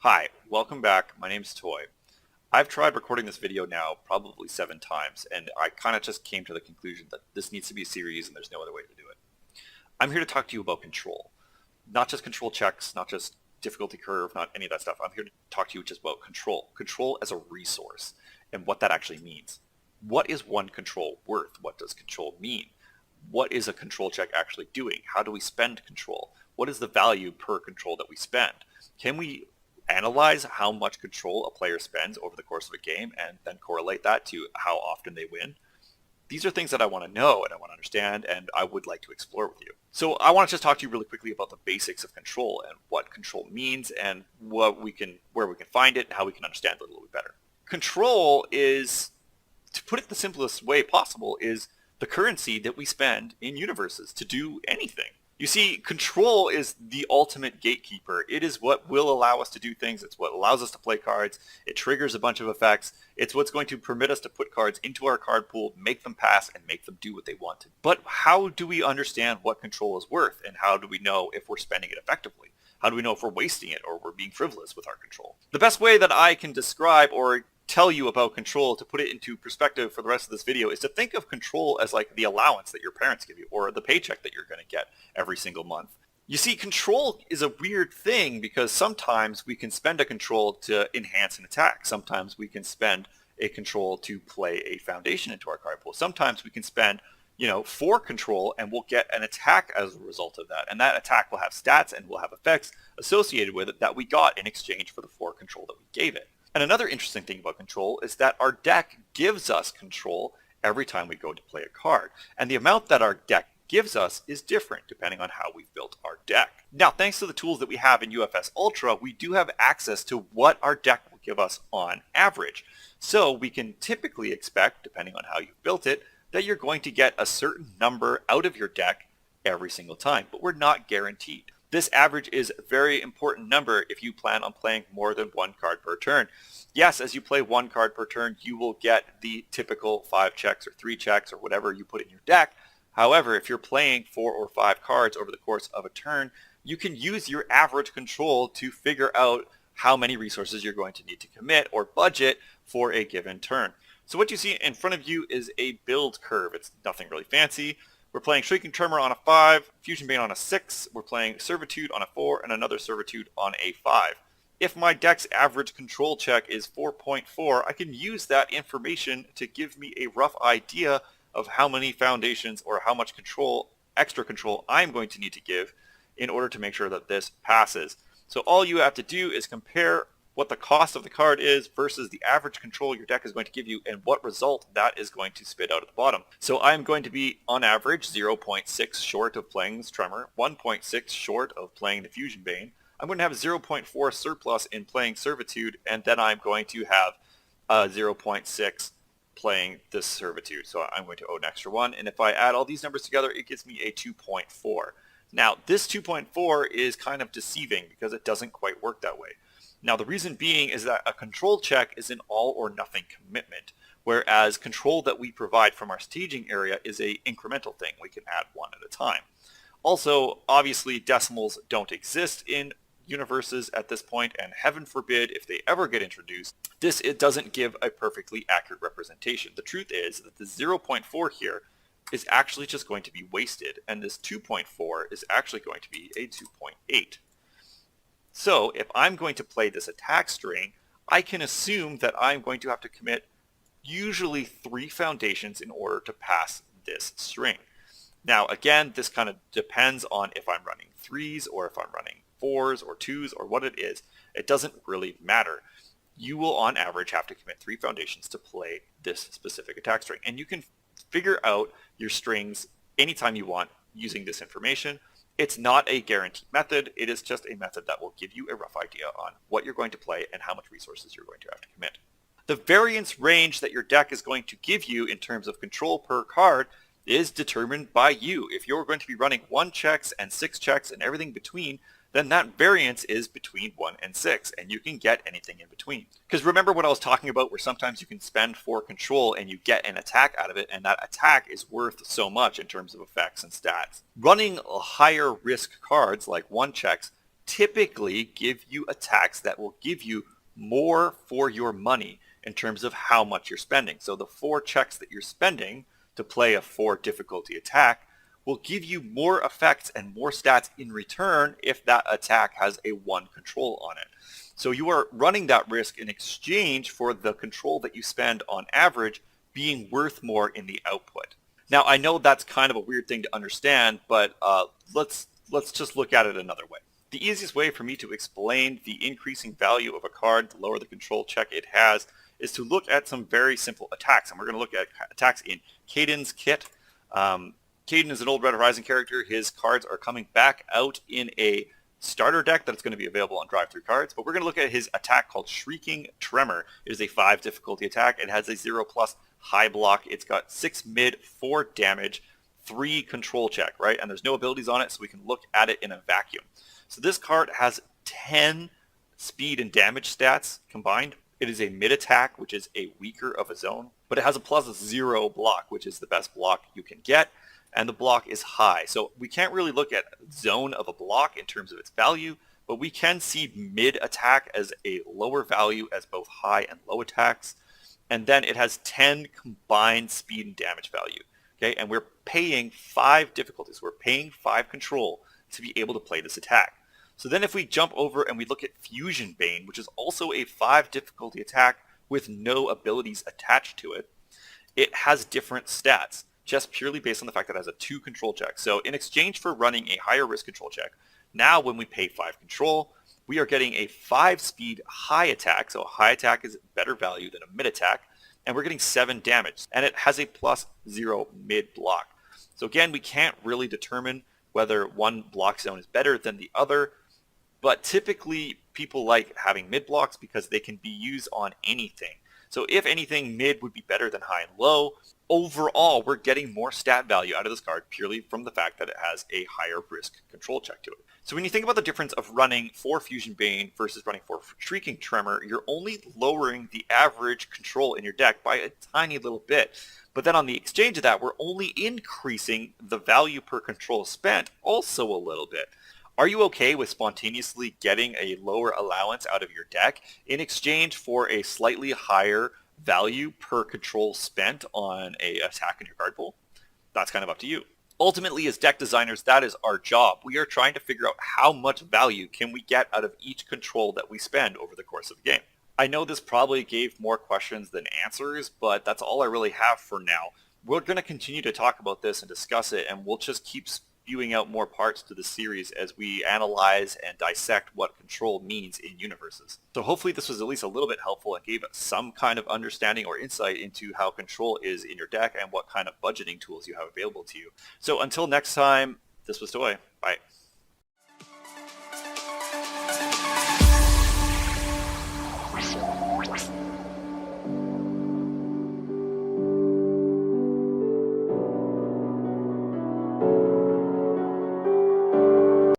Hi, welcome back. My name's Toy. I've tried recording this video now probably 7 times, and I kind of just came to the conclusion that this needs to be a series and there's no other way to do it. I'm here to talk to you about control. Not just control checks, not just difficulty curve, not any of that stuff. I'm here to talk to you just about control. Control as a resource and what that actually means. What is one control worth? What does control mean? What is a control check actually doing? How do we spend control? What is the value per control that we spend? Can we analyze how much control a player spends over the course of a game and then correlate that to how often they win? These are things that I want to know and I want to understand and I would like to explore with you. So I want to just talk to you really quickly about the basics of control and what control means and where we can find it and how we can understand it a little bit better. Control is, to put it the simplest way possible, is the currency that we spend in universes to do anything. You see, control is the ultimate gatekeeper. It is what will allow us to do things. It's what allows us to play cards. It triggers a bunch of effects. It's what's going to permit us to put cards into our card pool, make them pass, and make them do what they want to. But how do we understand what control is worth, and how do we know if we're spending it effectively? How do we know if we're wasting it or we're being frivolous with our control? The best way that I can describe or tell you about control, to put it into perspective for the rest of this video, is to think of control as like the allowance that your parents give you or the paycheck that you're going to get every single month. You see, control is a weird thing because sometimes we can spend a control to enhance an attack. Sometimes we can spend a control to play a foundation into our card pool. Sometimes we can spend, for control and we'll get an attack as a result of that. And that attack will have stats and will have effects associated with it that we got in exchange for the 4 control that we gave it. And another interesting thing about control is that our deck gives us control every time we go to play a card. And the amount that our deck gives us is different depending on how we've built our deck. Now, thanks to the tools that we have in UFS Ultra, we do have access to what our deck will give us on average. So we can typically expect, depending on how you've built it, that you're going to get a certain number out of your deck every single time, but we're not guaranteed. This average is a very important number if you plan on playing more than 1 card per turn. Yes, as you play 1 card per turn, you will get the typical 5 checks or 3 checks or whatever you put in your deck. However, if you're playing 4 or 5 cards over the course of a turn, you can use your average control to figure out how many resources you're going to need to commit or budget for a given turn. So what you see in front of you is a build curve. It's nothing really fancy. We're playing Shrieking Tremor on a 5, Fusion Bane on a 6, we're playing Servitude on a 4, and another Servitude on a 5. If my deck's average control check is 4.4, I can use that information to give me a rough idea of how many foundations or how much control, extra control, I'm going to need to give in order to make sure that this passes. So all you have to do is compare what the cost of the card is versus the average control your deck is going to give you and what result that is going to spit out at the bottom. So I'm going to be on average 0.6 short of playing this Tremor, 1.6 short of playing the Fusion Bane. I'm going to have 0.4 surplus in playing Servitude, and then I'm going to have 0.6 playing this Servitude. So I'm going to owe an extra 1, and if I add all these numbers together, it gives me a 2.4. Now this 2.4 is kind of deceiving because it doesn't quite work that way. Now, the reason being is that a control check is an all or nothing commitment, whereas control that we provide from our staging area is an incremental thing. We can add 1 at a time. Also, obviously, decimals don't exist in universes at this point, and heaven forbid if they ever get introduced, it doesn't give a perfectly accurate representation. The truth is that the 0.4 here is actually just going to be wasted, and this 2.4 is actually going to be a 2.8. So if I'm going to play this attack string, I can assume that I'm going to have to commit usually 3 foundations in order to pass this string. Now again, this kind of depends on if I'm running 3s or if I'm running 4s or 2s or what it is. It doesn't really matter. You will on average have to commit 3 foundations to play this specific attack string. And you can figure out your strings anytime you want using this information. It's not a guaranteed method. It is just a method that will give you a rough idea on what you're going to play and how much resources you're going to have to commit. The variance range that your deck is going to give you in terms of control per card is determined by you. If you're going to be running 1 checks and 6 checks and everything between, then that variance is between 1 and 6, and you can get anything in between. Because remember what I was talking about where sometimes you can spend 4 control and you get an attack out of it, and that attack is worth so much in terms of effects and stats. Running higher risk cards like 1 checks typically give you attacks that will give you more for your money in terms of how much you're spending. So the 4 checks that you're spending to play a 4 difficulty attack will give you more effects and more stats in return if that attack has a 1 control on it. So you are running that risk in exchange for the control that you spend on average being worth more in the output. Now I know that's kind of a weird thing to understand, but let's just look at it another way. The easiest way for me to explain the increasing value of a card, the lower the control check it has, is to look at some very simple attacks. And we're going to look at attacks in Cayden's kit. Cayden is an old Red Horizon character. His cards are coming back out in a starter deck that's going to be available on drive-thru cards. But we're going to look at his attack called Shrieking Tremor. It is a 5 difficulty attack. It has a 0+ high block. It's got 6 mid, 4 damage, 3 control check, right? And there's no abilities on it, so we can look at it in a vacuum. So this card has 10 speed and damage stats combined. It is a mid attack, which is a weaker of a zone, but it has a +0 block, which is the best block you can get, and the block is high. So we can't really look at zone of a block in terms of its value, but we can see mid attack as a lower value as both high and low attacks. And then it has 10 combined speed and damage value. Okay, and we're paying 5 difficulties. We're paying 5 control to be able to play this attack. So then if we jump over and we look at Fusion Bane, which is also a 5 difficulty attack with no abilities attached to it, it has different stats, just purely based on the fact that it has a 2 control check. So in exchange for running a higher risk control check, now when we pay 5 control, we are getting a 5 speed high attack. So a high attack is better value than a mid attack, and we're getting 7 damage, and it has a +0 mid block. So again, we can't really determine whether one block zone is better than the other, but typically people like having mid blocks because they can be used on anything. So if anything, mid would be better than high and low. Overall, we're getting more stat value out of this card purely from the fact that it has a higher risk control check to it. So when you think about the difference of running 4 Fusion Bane versus running 4 Shrieking Tremor, you're only lowering the average control in your deck by a tiny little bit. But then on the exchange of that, we're only increasing the value per control spent also a little bit. Are you okay with spontaneously getting a lower allowance out of your deck in exchange for a slightly higher value per control spent on a attack in your card pool? That's kind of up to you. Ultimately, as deck designers, that is our job. We are trying to figure out how much value can we get out of each control that we spend over the course of the game. I know this probably gave more questions than answers, but that's all I really have for now. We're going to continue to talk about this and discuss it, and we'll just keep spewing out more parts to the series as we analyze and dissect what control means in universes. So hopefully this was at least a little bit helpful and gave some kind of understanding or insight into how control is in your deck and what kind of budgeting tools you have available to you. So until next time, this was Toy. Bye.